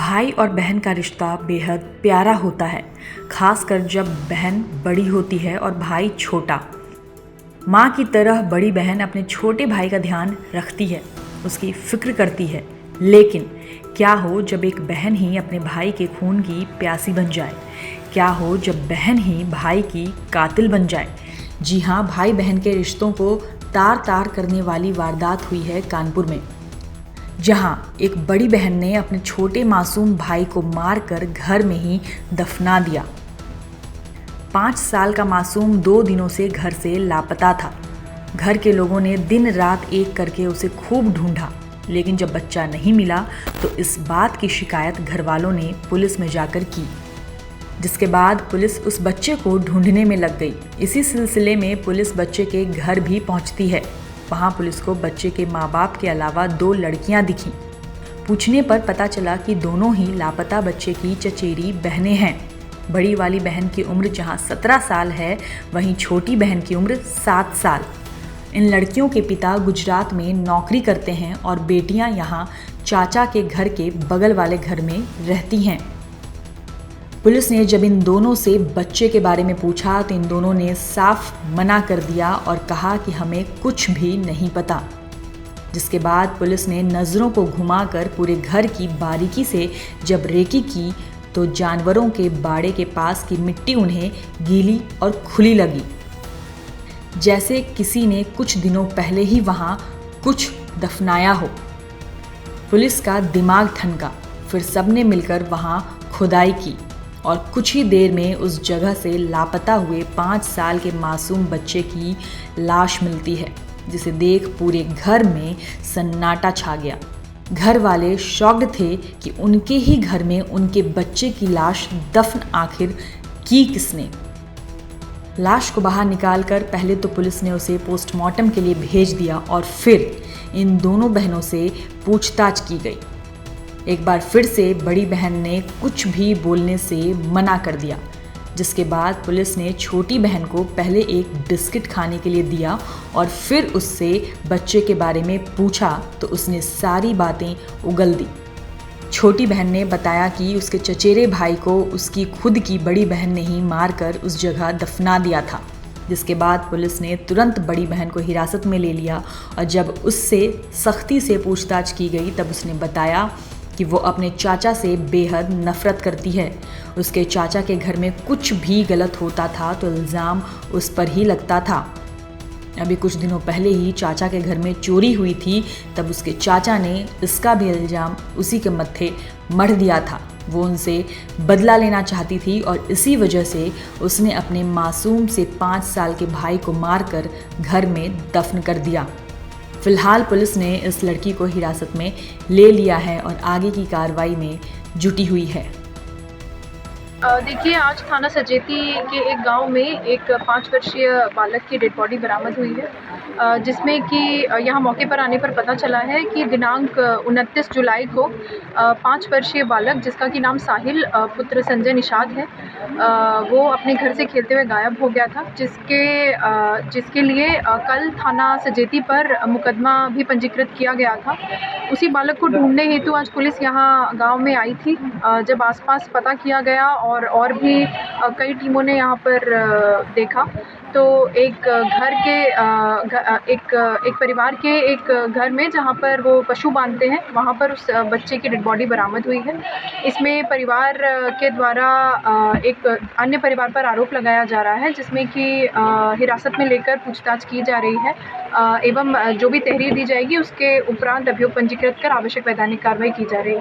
भाई और बहन का रिश्ता बेहद प्यारा होता है, खासकर जब बहन बड़ी होती है और भाई छोटा। माँ की तरह बड़ी बहन अपने छोटे भाई का ध्यान रखती है, उसकी फिक्र करती है। लेकिन क्या हो जब एक बहन ही अपने भाई के खून की प्यासी बन जाए? क्या हो जब बहन ही भाई की कातिल बन जाए? जी हाँ, भाई बहन के रिश्तों को तार तार करने वाली वारदात हुई है कानपुर में, जहां एक बड़ी बहन ने अपने छोटे मासूम भाई को मारकर घर में ही दफना दिया। 5 साल का मासूम 2 दिनों से घर से लापता था। घर के लोगों ने दिन रात एक करके उसे खूब ढूंढा, लेकिन जब बच्चा नहीं मिला तो इस बात की शिकायत घर वालों ने पुलिस में जाकर की, जिसके बाद पुलिस उस बच्चे को ढूंढने में लग गई। इसी सिलसिले में पुलिस बच्चे के घर भी पहुंचती है। वहां पुलिस को बच्चे के माँ बाप के अलावा 2 लड़कियां दिखीं। पूछने पर पता चला कि दोनों ही लापता बच्चे की चचेरी बहनें हैं। बड़ी वाली बहन की उम्र जहां 17 साल है, वहीं छोटी बहन की उम्र 7 साल। इन लड़कियों के पिता गुजरात में नौकरी करते हैं और बेटियां यहाँ चाचा के घर के बगल वाले घर में रहती हैं। पुलिस ने जब इन दोनों से बच्चे के बारे में पूछा तो इन दोनों ने साफ मना कर दिया और कहा कि हमें कुछ भी नहीं पता। जिसके बाद पुलिस ने नज़रों को घुमाकर पूरे घर की बारीकी से जब रेकी की तो जानवरों के बाड़े के पास की मिट्टी उन्हें गीली और खुली लगी, जैसे किसी ने कुछ दिनों पहले ही वहाँ कुछ दफनाया हो। पुलिस का दिमाग ठनका, फिर सबने मिलकर वहाँ खुदाई की और कुछ ही देर में उस जगह से लापता हुए 5 साल के मासूम बच्चे की लाश मिलती है, जिसे देख पूरे घर में सन्नाटा छा गया। घर वाले शॉक्ड थे कि उनके ही घर में उनके बच्चे की लाश दफन आखिर की किसने। लाश को बाहर निकालकर पहले तो पुलिस ने उसे पोस्टमार्टम के लिए भेज दिया और फिर इन दोनों बहनों से पूछताछ की गई। एक बार फिर से बड़ी बहन ने कुछ भी बोलने से मना कर दिया, जिसके बाद पुलिस ने छोटी बहन को पहले एक बिस्किट खाने के लिए दिया और फिर उससे बच्चे के बारे में पूछा तो उसने सारी बातें उगल दी। छोटी बहन ने बताया कि उसके चचेरे भाई को उसकी खुद की बड़ी बहन ने ही मारकर उस जगह दफना दिया था। जिसके बाद पुलिस ने तुरंत बड़ी बहन को हिरासत में ले लिया और जब उससे सख्ती से पूछताछ की गई तब उसने बताया कि वो अपने चाचा से बेहद नफरत करती है। उसके चाचा के घर में कुछ भी गलत होता था तो इल्ज़ाम उस पर ही लगता था। अभी कुछ दिनों पहले ही चाचा के घर में चोरी हुई थी, तब उसके चाचा ने इसका भी इल्ज़ाम उसी के मत्थे मढ़ दिया था। वो उनसे बदला लेना चाहती थी और इसी वजह से उसने अपने मासूम से 5 साल के भाई को मारकर घर में दफन कर दिया। फिलहाल पुलिस ने इस लड़की को हिरासत में ले लिया है और आगे की कार्रवाई में जुटी हुई है। देखिए, आज थाना सचेती के एक गांव में एक 5 वर्षीय बालक की डेड बॉडी बरामद हुई है, जिसमें कि यहाँ मौके पर आने पर पता चला है कि दिनांक 29 जुलाई को 5 वर्षीय बालक, जिसका कि नाम साहिल पुत्र संजय निषाद है, वो अपने घर से खेलते हुए गायब हो गया था, जिसके लिए कल थाना सचेती पर मुकदमा भी पंजीकृत किया गया था। उसी बालक को ढूंढने हेतु आज पुलिस यहाँ गांव में आई थी। जब आसपास पता किया गया और भी कई टीमों ने यहाँ पर देखा तो एक परिवार के एक घर में जहाँ पर वो पशु बांधते हैं, वहाँ पर उस बच्चे की डेड बॉडी बरामद हुई है। इसमें परिवार के द्वारा एक अन्य परिवार पर आरोप लगाया जा रहा है, जिसमें कि हिरासत में लेकर पूछताछ की जा रही है एवं जो भी तहरीर दी जाएगी उसके उपरांत अभियोग पंजीकृत कर आवश्यक वैधानिक कार्रवाई की जा रही है।